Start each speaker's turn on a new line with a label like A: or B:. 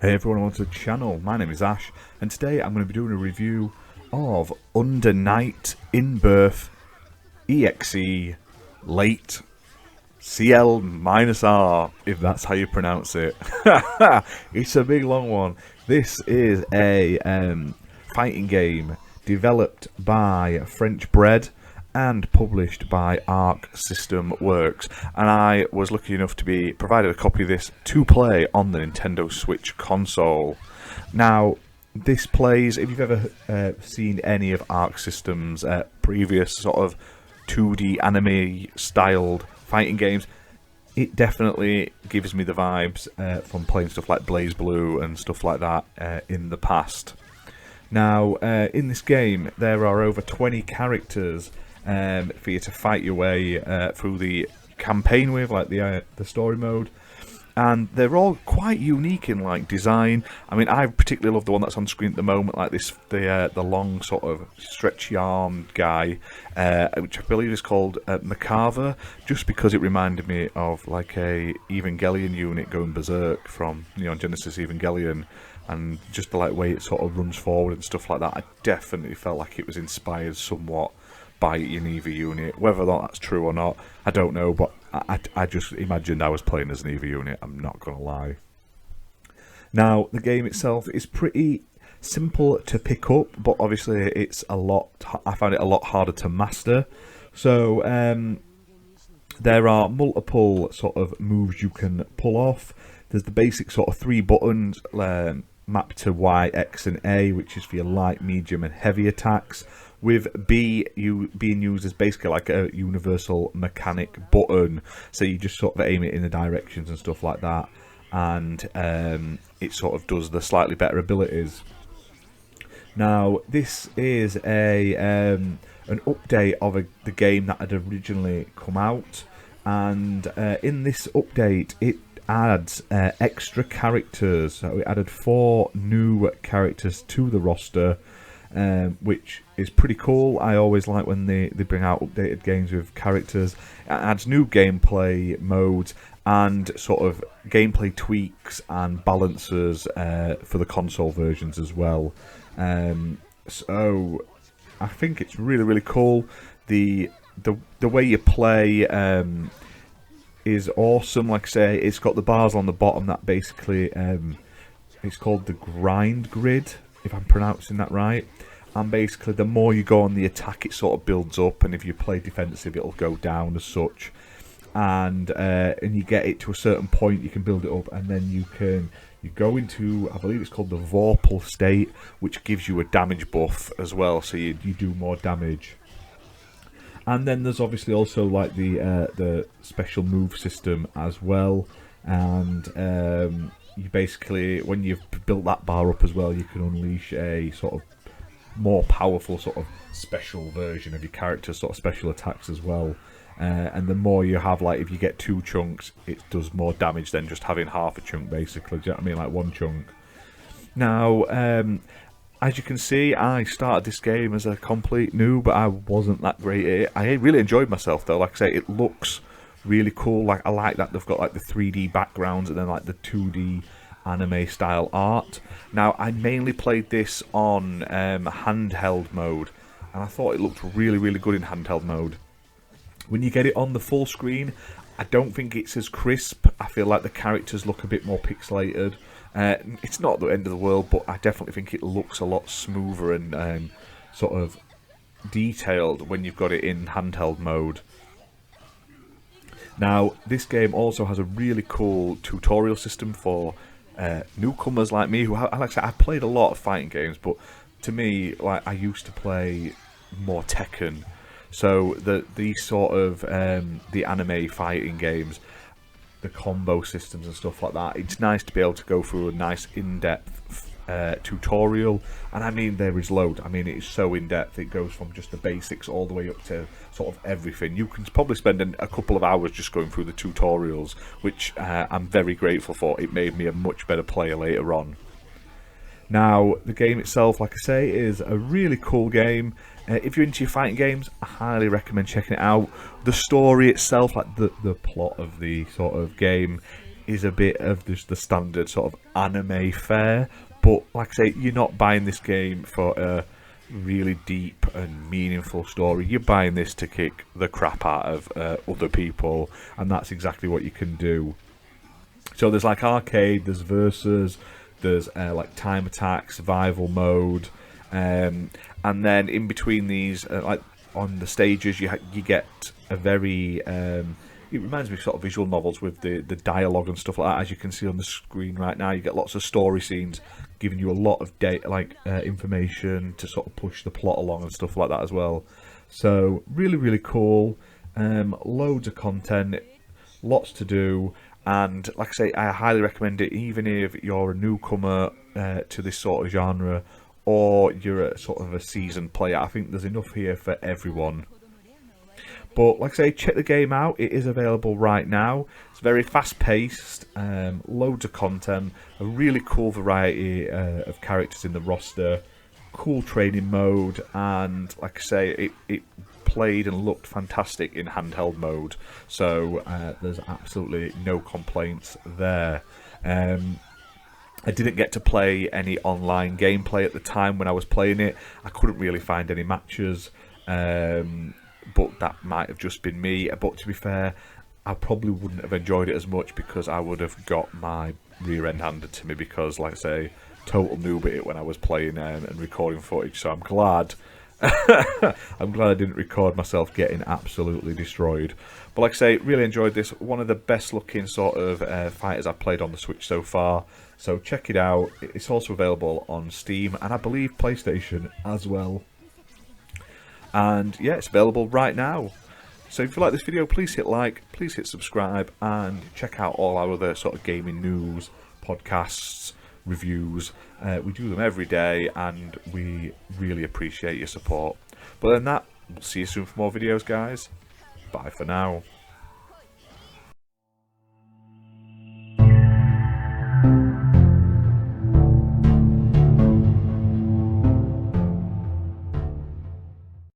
A: Hey everyone, welcome to the channel. My name is Ash, and today I'm going to be doing a review of Under Night In Birth EXE Late CL-R, if that's how you pronounce it. It's a big long one. This is a fighting game developed by French Bread and published by Arc System Works, and I was lucky enough to be provided a copy of this to play on the Nintendo Switch console. Now, this plays, if you've ever seen any of Arc System's previous sort of 2D anime styled fighting games, it definitely gives me the vibes from playing stuff like BlazBlue and stuff like that in the past. Now, in this game, there are over 20 characters for you to fight your way through the campaign with, like the story mode, and they're all quite unique in like design. I mean, I particularly love the one that's on screen at the moment, like this, the long sort of stretchy armed guy, which I believe is called Macarver, just because it reminded me of like a Evangelion unit going berserk from Genesis Evangelion. And just the way it sort of runs forward and stuff like that, I definitely felt like it was inspired somewhat by your EVA unit. Whether or not that's true or not, I don't know, but I just imagined I was playing as an EVA unit, I'm not going to lie. Now, the game itself is pretty simple to pick up, but obviously I found it a lot harder to master. So, there are multiple sort of moves you can pull off. There's the basic sort of 3 buttons mapped to Y, X and A, which is for your light, medium and heavy attacks, with B being used as basically like a universal mechanic button, so you just sort of aim it in the directions and stuff like that, and it sort of does the slightly better abilities. Now, this is an update of the game that had originally come out, and in this update it adds extra characters. So it added 4 new characters to the roster, which is pretty cool. I always like when they bring out updated games with characters. It adds new gameplay modes and sort of gameplay tweaks and balancers for the console versions as well. So I think it's really cool. The way you play is awesome. Like I say, it's got the bars on the bottom that basically it's called the grind grid, if I'm pronouncing that right, and basically the more you go on the attack, it sort of builds up, and if you play defensive it'll go down as such, and you get it to a certain point, you can build it up, and then you go into, I believe it's called the Vorpal state, which gives you a damage buff as well, so you do more damage. And then there's obviously also like the special move system as well, and you basically, when you've built that bar up as well, you can unleash a sort of more powerful sort of special version of your character's sort of special attacks as well. And the more you have, like if you get 2 chunks, it does more damage than just having half a chunk basically. Do you know what I mean? Like 1 chunk. Now, as you can see, I started this game as a complete noob, but I wasn't that great at it. I really enjoyed myself though. Like I say, it looks really cool. Like I like that they've got like the 3D backgrounds and then like the 2D anime style art. Now, I mainly played this on handheld mode, and I thought it looked really good in handheld mode. When you get it on the full screen, I don't think it's as crisp. I feel like the characters look a bit more pixelated. It's not the end of the world, but I definitely think it looks a lot smoother and sort of detailed when you've got it in handheld mode. Now, this game also has a really cool tutorial system for newcomers like me, who, like I said, I've played a lot of fighting games, but to me, like I used to play more Tekken. So these sort of the anime fighting games, the combo systems and stuff like that, it's nice to be able to go through a nice in-depth tutorial. And I mean, there is loads. I mean, it is so in-depth. It goes from just the basics all the way up to sort of everything. You can probably spend a couple of hours just going through the tutorials, which I'm very grateful for. It made me a much better player later on. Now, the game itself, like I say, is a really cool game. If you're into your fighting games, I highly recommend checking it out. The story itself, like the plot of the sort of game, is a bit of the standard sort of anime fare, but like I say, you're not buying this game for a really deep and meaningful story. You're buying this to kick the crap out of other people, and that's exactly what you can do. So there's like arcade, there's versus, there's like time attack, survival mode, and then in between these, like on the stages, you get a very it reminds me of sort of visual novels with the dialogue and stuff like that. As you can see on the screen right now, you get lots of story scenes giving you a lot of information to sort of push the plot along and stuff like that as well. So really cool. Loads of content, lots to do, and like I say, I highly recommend it even if you're a newcomer to this sort of genre, or you're a sort of a seasoned player. I think there's enough here for everyone. But like I say, check the game out. It is available right now. It's very fast-paced, loads of content, a really cool variety of characters in the roster, cool training mode, and like I say, it played and looked fantastic in handheld mode. So there's absolutely no complaints there. I didn't get to play any online gameplay at the time when I was playing it. I couldn't really find any matches. But that might have just been me. But to be fair, I probably wouldn't have enjoyed it as much because I would have got my rear end handed to me, because like I say, total noob at it when I was playing and recording footage. So I'm glad I'm glad I didn't record myself getting absolutely destroyed. But like I say, really enjoyed this. One of the best looking sort of fighters I've played on the Switch so far. So check it out. It's also available on Steam and I believe PlayStation as well. And yeah, it's available right now. So if you like this video, please hit like, please hit subscribe, and check out all our other sort of gaming news, podcasts, reviews. We do them every day, and we really appreciate your support. But other than that, we'll see you soon for more videos, guys. Bye for now.